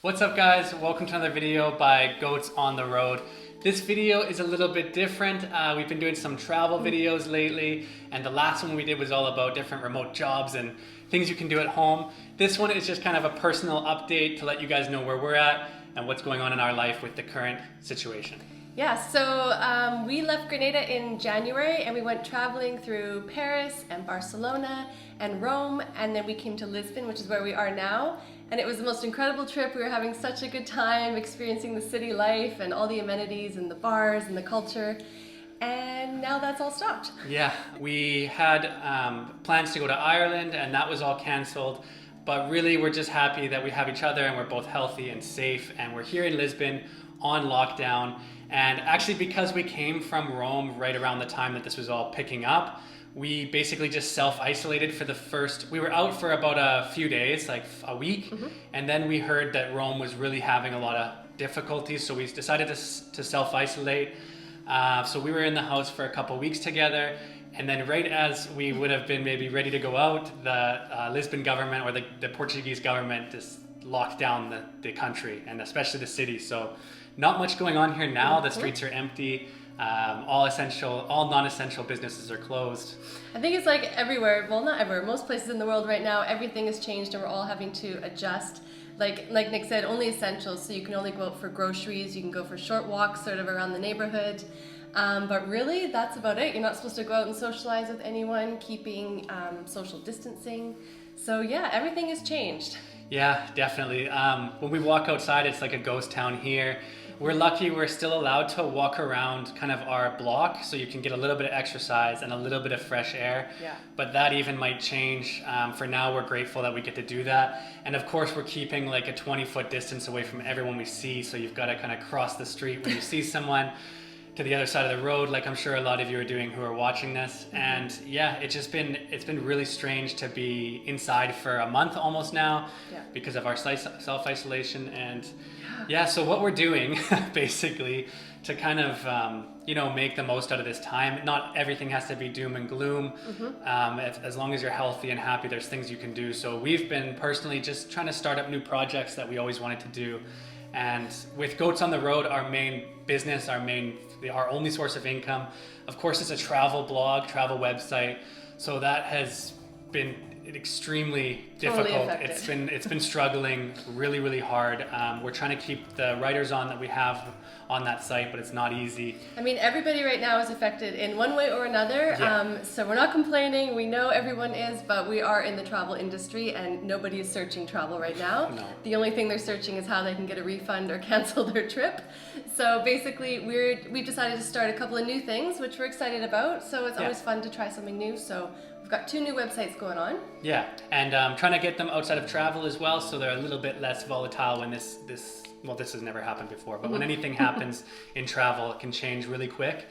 What's up guys? Welcome to another video by Goats on the Road. This video is a little bit different. We've been doing some travel videos lately, and the last one we did was all about different remote jobs and things you can do at home. This one is just kind of a personal update to let you guys know where we're at and what's going on in our life with the current situation. Yeah, so we left Grenada in January and we went traveling through Paris and Barcelona and Rome, and then we came to Lisbon, which is where we are now. And it was the most incredible trip. We were having such a good time experiencing the city life and all the amenities and the bars and the culture. And now that's all stopped. Yeah, we had plans to go to Ireland and that was all canceled. But really we're just happy that we have each other and we're both healthy and safe, and we're here in Lisbon on lockdown. And actually, because we came from Rome right around the time that this was all picking up, we basically just self-isolated for we were out for about a few days, like a week, and then we heard that Rome was really having a lot of difficulties, so we decided to self-isolate. So we were in the house for a couple weeks together, and then right as we would have been maybe ready to go out, the Lisbon government, or the Portuguese government, just locked down the country, and especially the city. So not much going on here now. The streets are empty. All non-essential businesses are closed. I think it's like everywhere, well, not everywhere, most places in the world right now, everything has changed and we're all having to adjust. Like Nick said, only essentials, so you can only go out for groceries, you can go for short walks sort of around the neighborhood. But really, that's about it. You're not supposed to go out and socialize with anyone, keeping social distancing. So yeah, everything has changed. Yeah, definitely. When we walk outside, it's like a ghost town here. We're lucky we're still allowed to walk around kind of our block, so you can get a little bit of exercise and a little bit of fresh air. Yeah. But that even might change. For now, we're grateful that we get to do that. And of course, we're keeping like a 20-foot distance away from everyone we see, so you've got to kind of cross the street when you see someone to the other side of the road, like I'm sure a lot of you are doing who are watching this. And yeah, it's been really strange to be inside for a month almost now, because of our self-isolation. And yeah, so what we're doing basically to kind of make the most out of this time. Not everything has to be doom and gloom. As long as you're healthy and happy, there's things you can do. So we've been personally just trying to start up new projects that we always wanted to do. And with Goats on the Road, our main business, our only source of income, of course, it's a travel blog, travel website. So that has been extremely difficult. It's been struggling really, really hard. We're trying to keep the writers on that we have on that site, but it's not easy. I mean, everybody right now is affected in one way or another. So we're not complaining. We know everyone is, but we are in the travel industry and nobody is searching travel right now. No. The only thing they're searching is how they can get a refund or cancel their trip. So basically, we've decided to start a couple of new things, which we're excited about. So it's always fun to try something new. So we've got 2 new websites going on. Yeah, and trying to get them outside of travel as well, so they're a little bit less volatile when this has never happened before, but when anything happens in travel, it can change really quick.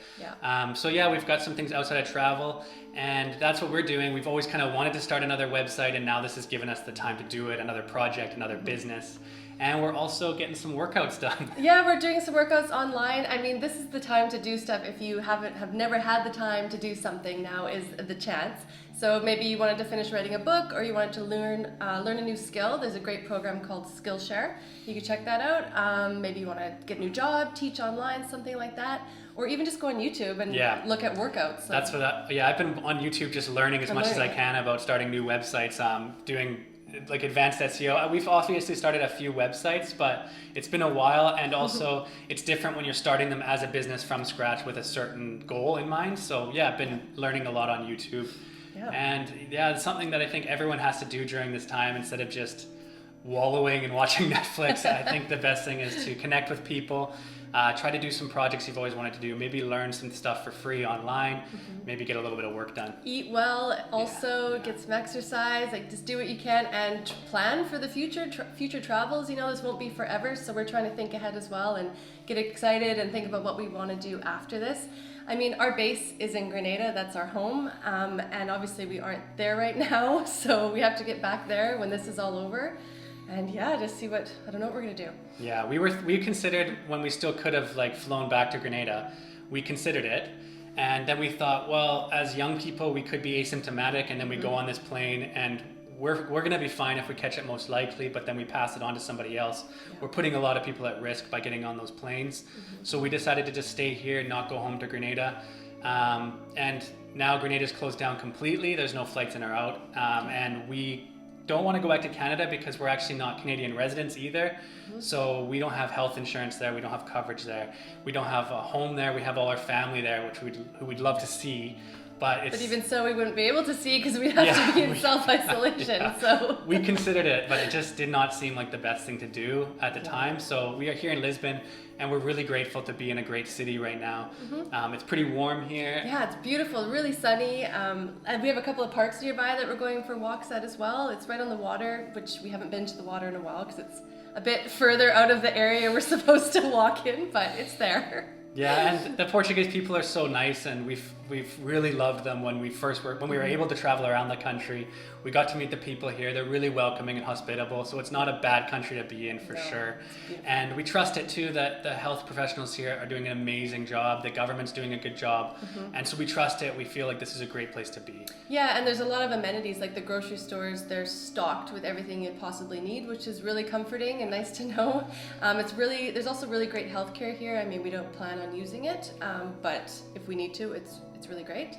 So yeah, we've got some things outside of travel, and that's what we're doing. We've always kind of wanted to start another website, and now this has given us the time to do it, another project, another business. And we're also getting some workouts done. Yeah, we're doing some workouts online. I mean, this is the time to do stuff. If you have never had the time to do something, now is the chance. So maybe you wanted to finish writing a book, or you wanted to learn a new skill. There's a great program called Skillshare. You can check that out. Maybe you want to get a new job, teach online, something like that. Or even just go on YouTube and look at workouts. So. That's what I've been on YouTube just learning as much as I can about starting new websites, doing like advanced SEO. We've obviously started a few websites, but it's been a while, and also it's different when you're starting them as a business from scratch with a certain goal in mind. So yeah, I've been learning a lot on YouTube. And yeah, it's something that I think everyone has to do during this time instead of just wallowing and watching Netflix. I think the best thing is to connect with people, try to do some projects you've always wanted to do, maybe learn some stuff for free online, maybe get a little bit of work done. Eat well, also get some exercise, like just do what you can and plan for the future travels. This won't be forever, so we're trying to think ahead as well and get excited and think about what we want to do after this. I mean, our base is in Grenada, that's our home, and obviously we aren't there right now, so we have to get back there when this is all over. And yeah, just see I don't know what we're gonna do. Yeah, we considered, when we still could have flown back to Grenada, we considered it. And then we thought, well, as young people, we could be asymptomatic, and then we go on this plane and we're going to be fine if we catch it most likely, but then we pass it on to somebody else. Yeah. We're putting a lot of people at risk by getting on those planes. So we decided to just stay here, not go home to Grenada. And now Grenada's closed down completely. There's no flights in or out. And we don't want to go back to Canada because we're actually not Canadian residents either. So we don't have health insurance there. We don't have coverage there. We don't have a home there. We have all our family there, who we'd love to see. But even so, we wouldn't be able to see because we'd have to be in self-isolation. So we considered it, but it just did not seem like the best thing to do at the time. So we are here in Lisbon, and we're really grateful to be in a great city right now. It's pretty warm here. Yeah, it's beautiful, really sunny. And we have a couple of parks nearby that we're going for walks at as well. It's right on the water, which we haven't been to the water in a while because it's a bit further out of the area we're supposed to walk in, but it's there. Yeah, and the Portuguese people are so nice, and we've really loved them when we were able to travel around the country. We got to meet the people here. They're really welcoming and hospitable, so it's not a bad country to be in for sure. And we trust it too that the health professionals here are doing an amazing job. The government's doing a good job, and so we trust it. We feel like this is a great place to be. Yeah, and there's a lot of amenities, like the grocery stores. They're stocked with everything you'd possibly need, which is really comforting and nice to know. There's also really great healthcare here. I mean, we don't plan on using it, but if we need to, it's really great.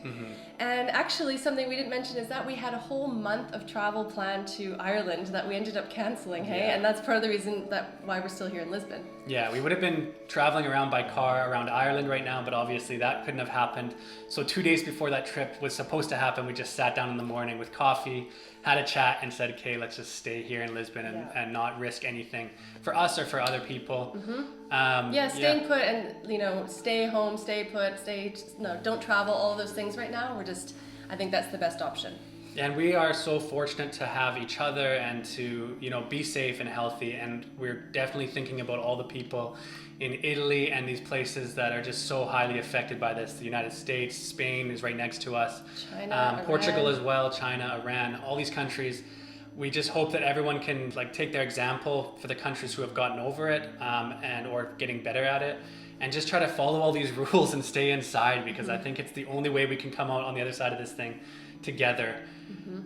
And actually, something we didn't mention is that we had a whole month of travel planned to Ireland that we ended up canceling, hey? And that's part of the reason why we're still here in Lisbon. Yeah, we would have been traveling around by car around Ireland right now, but obviously that couldn't have happened. So 2 days before that trip was supposed to happen, we just sat down in the morning with coffee, had a chat, and said, okay, let's just stay here in Lisbon and not risk anything for us or for other people. Staying put and, stay home, stay put, don't travel, all those things right now. I think that's the best option. And we are so fortunate to have each other and to, be safe and healthy. And we're definitely thinking about all the people in Italy and these places that are just so highly affected by this. The United States, Spain is right next to us. China, Portugal as well, China, Iran, all these countries. We just hope that everyone can take their example for the countries who have gotten over it or getting better at it. And just try to follow all these rules and stay inside, because I think it's the only way we can come out on the other side of this thing together.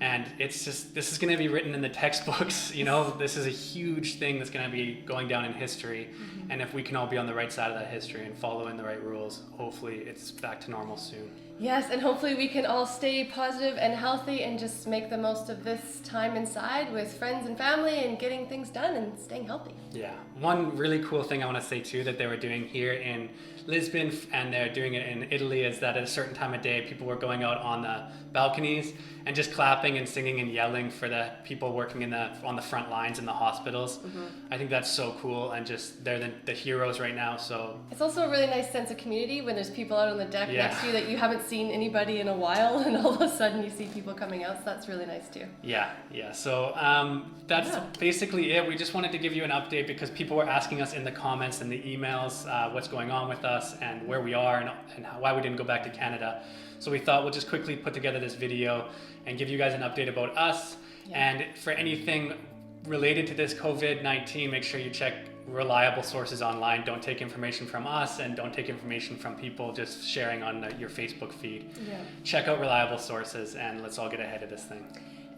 And this is going to be written in the textbooks. This is a huge thing that's going to be going down in history. And if we can all be on the right side of that history and follow in the right rules, hopefully it's back to normal soon. Yes, and hopefully we can all stay positive and healthy and just make the most of this time inside with friends and family and getting things done and staying healthy. Yeah. One really cool thing I want to say too that they were doing here in Lisbon and they're doing it in Italy is that at a certain time of day, people were going out on the balconies and just clapping and singing and yelling for the people working on the front lines in the hospitals. I think that's so cool, and just they're the heroes right now. So it's also a really nice sense of community when there's people out on the deck next to you that you haven't seen anybody in a while, and all of a sudden you see people coming out. So that's really nice too. Yeah. So that's basically it. We just wanted to give you an update because people were asking us in the comments and the emails what's going on with us and where we are and why we didn't go back to Canada. So we thought we'll just quickly put together this video and give you guys an update about us. And for anything related to this COVID-19, make sure you check reliable sources online. Don't take information from us, and don't take information from people just sharing on your Facebook feed. Check out reliable sources, and let's all get ahead of this thing.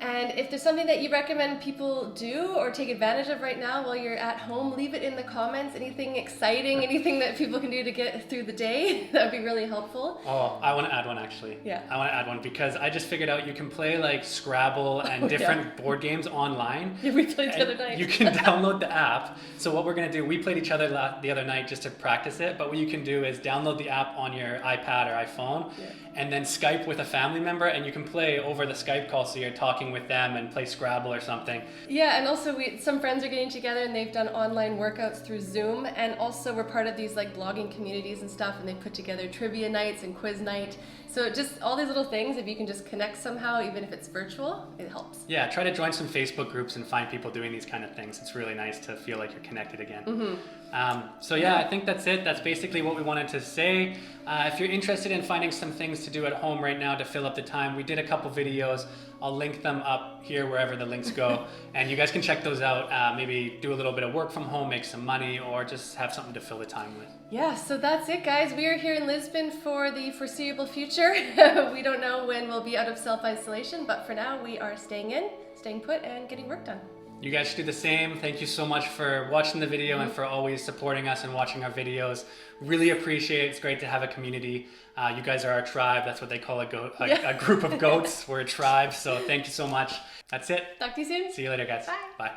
And if there's something that you recommend people do or take advantage of right now while you're at home, leave it in the comments. Anything exciting, anything that people can do to get through the day, that would be really helpful. Oh, I want to add one actually. I want to add one because I just figured out you can play Scrabble and different board games online. We played the other night. You can download the app. So what we're going to do, we played each other the other night just to practice it, but what you can do is download the app on your iPad or iPhone and then Skype with a family member, and you can play over the Skype call, so you're talking with them and play Scrabble or something. Yeah, and also some friends are getting together and they've done online workouts through Zoom, and also we're part of these blogging communities and stuff, and they put together trivia nights and quiz night. So just all these little things, if you can just connect somehow, even if it's virtual, it helps. Yeah, try to join some Facebook groups and find people doing these kind of things. It's really nice to feel like you're connected again. I think that's it. That's basically what we wanted to say. If you're interested in finding some things to do at home right now to fill up the time, we did a couple videos I'll link them up here wherever the links go. And you guys can check those out. Maybe do a little bit of work from home, make some money, or just have something to fill the time with. Yeah, so that's it, guys. We are here in Lisbon for the foreseeable future. We don't know when we'll be out of self-isolation, but for now we are staying in, staying put, and getting work done. You guys should do the same. Thank you so much for watching the video and for always supporting us and watching our videos. Really appreciate it. It's great to have a community. You guys are our tribe. That's what they call a group of goats. We're a tribe. So thank you so much. That's it. Talk to you soon. See you later, guys. Bye. Bye.